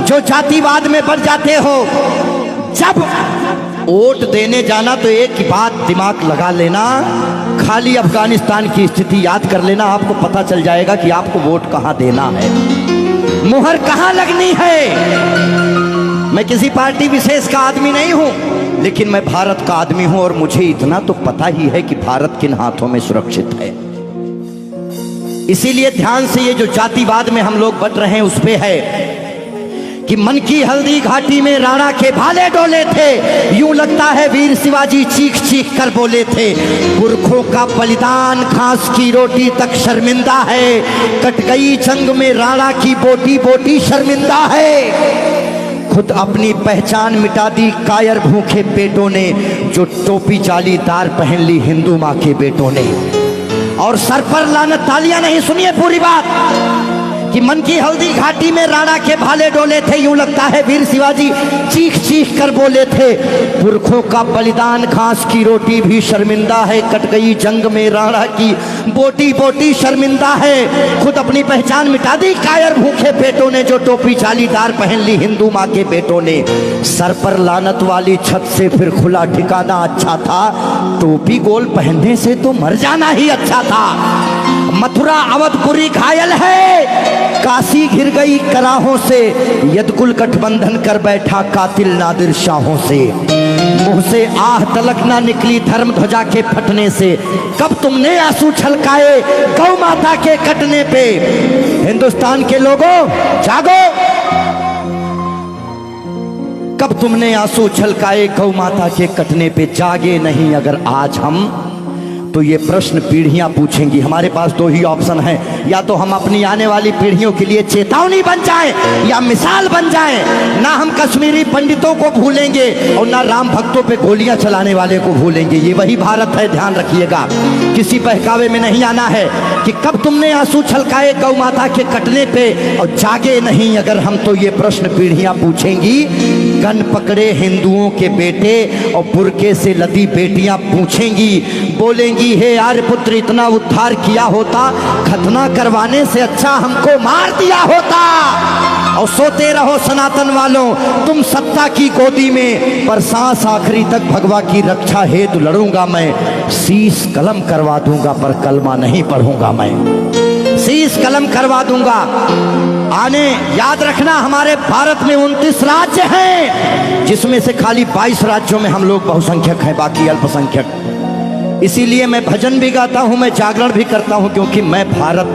जो जातिवाद में बढ़ जाते हो, जब वोट देने जाना तो एक ही बात दिमाग लगा लेना, खाली अफगानिस्तान की स्थिति याद कर लेना, आपको पता चल जाएगा कि आपको वोट कहां देना है, मुहर कहां लगनी है। मैं किसी पार्टी विशेष का आदमी नहीं हूं, लेकिन मैं भारत का आदमी हूं और मुझे इतना तो पता ही है कि भारत किन हाथों में सुरक्षित है। इसीलिए ध्यान से ये जो जातिवाद में हम लोग बट रहे हैं उस पे है कि मन की हल्दी घाटी में राणा के भाले डोले थे, यूं लगता है वीर शिवाजी चीख चीख कर बोले थे। पुरखों का बलिदान घास की रोटी तक शर्मिंदा है, कट गई जंग में राणा की बोटी बोटी शर्मिंदा है। खुद अपनी पहचान मिटा दी कायर भूखे पेटों ने, जो टोपी जालीदार पहन ली हिंदू माँ के बेटों ने। और सर पर लानत, तालियां नहीं, सुनिए पूरी बात, कि मन की हल्दी घाटी में राणा के भाले डोले थे, यूं लगता है वीर शिवाजी चीख चीख कर बोले थे। पुरखों का बलिदान घास की रोटी भी शर्मिंदा है, कट गई जंग में राणा की बोटी बोटी शर्मिंदा है। खुद अपनी पहचान मिटा दी कायर भूखे पेटों ने, जो टोपी जालीदार पहन ली हिंदू माँ के बेटों ने। सर पर लानत वाली छत से फिर खुला ठिकाना अच्छा था, टोपी गोल पहनने से तो मर जाना ही अच्छा था। मथुरा अवधपुरी घायल है, काशी घिर गई कराहों से, यदकुल गठबंधन कर बैठा कातिल नादिर शाहों से। मुंह से आह तलक ना निकली धर्म ध्वजा के फटने से, कब तुमने आंसू छलकाए गौ माता के कटने पे। हिंदुस्तान के लोगों जागो, कब तुमने आंसू छलकाए गौ माता के कटने पे। जागे नहीं अगर आज हम, तो ये प्रश्न पीढ़ियां पूछेंगी। हमारे पास दो ही ऑप्शन है, या तो हम अपनी आने वाली पीढ़ियों के लिए चेतावनी बन जाएं या मिसाल बन जाएं। ना हम कश्मीरी पंडितों को भूलेंगे और ना राम भक्तों पे गोलियां चलाने वाले को भूलेंगे। ये वही भारत है, ध्यान रखिएगा, किसी बहकावे में नहीं आना है कि कब तुमने आंसू छलकाए गौ माता के कटने पे। और जागे नहीं अगर हम, तो ये प्रश्न पीढ़ियां पूछेंगी। गन पकड़े हिंदुओं के बेटे और बुरके से लदी बेटियां पूछेंगी, बोलेंगी हे आर्य पुत्र इतना उद्धार किया होता, खतना करवाने से अच्छा हमको मार दिया होता। और सोते रहो सनातन वालों तुम सत्ता की गोदी में, पर सांस आखिरी तक भगवा की रक्षा हेतु लड़ूंगा मैं। शीश कलम करवा दूंगा पर कलमा नहीं पढ़ूंगा मैं, शीश कलम करवा दूंगा। आने याद रखना, हमारे भारत में 29 राज्य हैं, जिसमें से खाली 22 राज्यों में हम लोग बहुसंख्यक हैं, बाकी अल्पसंख्यक। इसीलिए मैं भजन भी गाता हूं, मैं जागरण भी करता हूं, क्योंकि मैं भारत,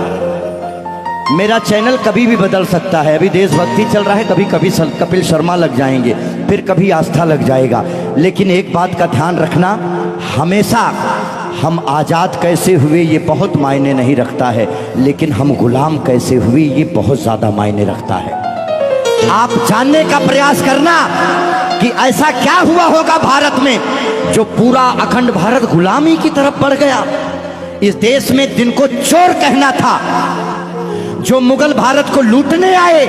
मेरा चैनल कभी भी बदल सकता है। अभी देशभक्ति चल रहा है, कभी कभी कपिल शर्मा लग जाएंगे, फिर कभी आस्था लग जाएगा। लेकिन एक बात का ध्यान रखना, हमेशा हम आज़ाद कैसे हुए ये बहुत मायने नहीं रखता है, लेकिन हम गुलाम कैसे हुए ये बहुत ज़्यादा मायने रखता है। आप जानने का प्रयास करना कि ऐसा क्या हुआ होगा भारत में जो पूरा अखंड भारत गुलामी की तरफ बढ़ गया। इस देश में जिनको चोर कहना था, जो मुगल भारत को लूटने आए,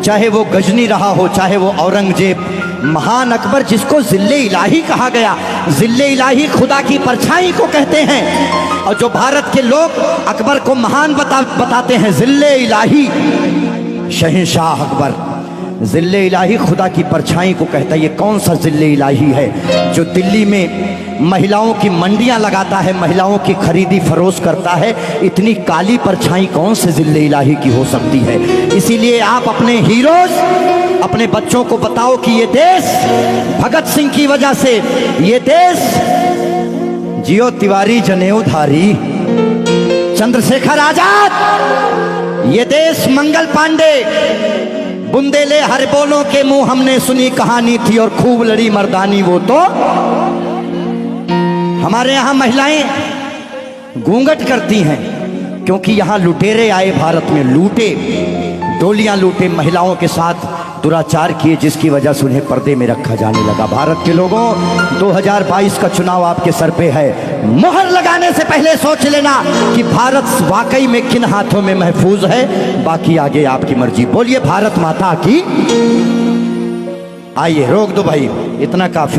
चाहे वो गजनी रहा हो, चाहे वो औरंगजेब, महान अकबर जिसको जिल्ले इलाही कहा गया, जिल्ले इलाही खुदा की परछाई को कहते हैं। और जो भारत के लोग अकबर को महान बताते हैं, जिल्ले इलाही, शहंशाह अकबर, जिल्ले इलाही खुदा की परछाई को कहता है। ये कौन सा जिल्ले इलाही है जो दिल्ली में महिलाओं की मंडियां लगाता है, महिलाओं की खरीदी फरोश करता है? इतनी काली परछाई कौन से जिल्ले इलाही की हो सकती है? इसीलिए आप अपने हीरोज, अपने बच्चों को बताओ कि ये देश भगत सिंह की वजह से, ये देश जियो तिवारी जनेऊधारी, चंद्रशेखर आजाद, ये देश मंगल पांडे, बुंदेले हर बोलों के मुंह हमने सुनी कहानी थी और खूब लड़ी मर्दानी वो तो। हमारे यहाँ महिलाएं घूंघट करती हैं क्योंकि यहाँ लुटेरे आए भारत में, लूटे, डोलियां लूटे, महिलाओं के साथ दुराचार किए, जिसकी वजह से उन्हें पर्दे में रखा जाने लगा। भारत के लोगों, 2022 का चुनाव आपके सर पे है। मोहर लगाने से पहले सोच लेना कि भारत वाकई में किन हाथों में महफूज है। बाकी आगे आपकी मर्जी। बोलिए भारत माता की। आइए, रोक दो भाई, इतना काफी।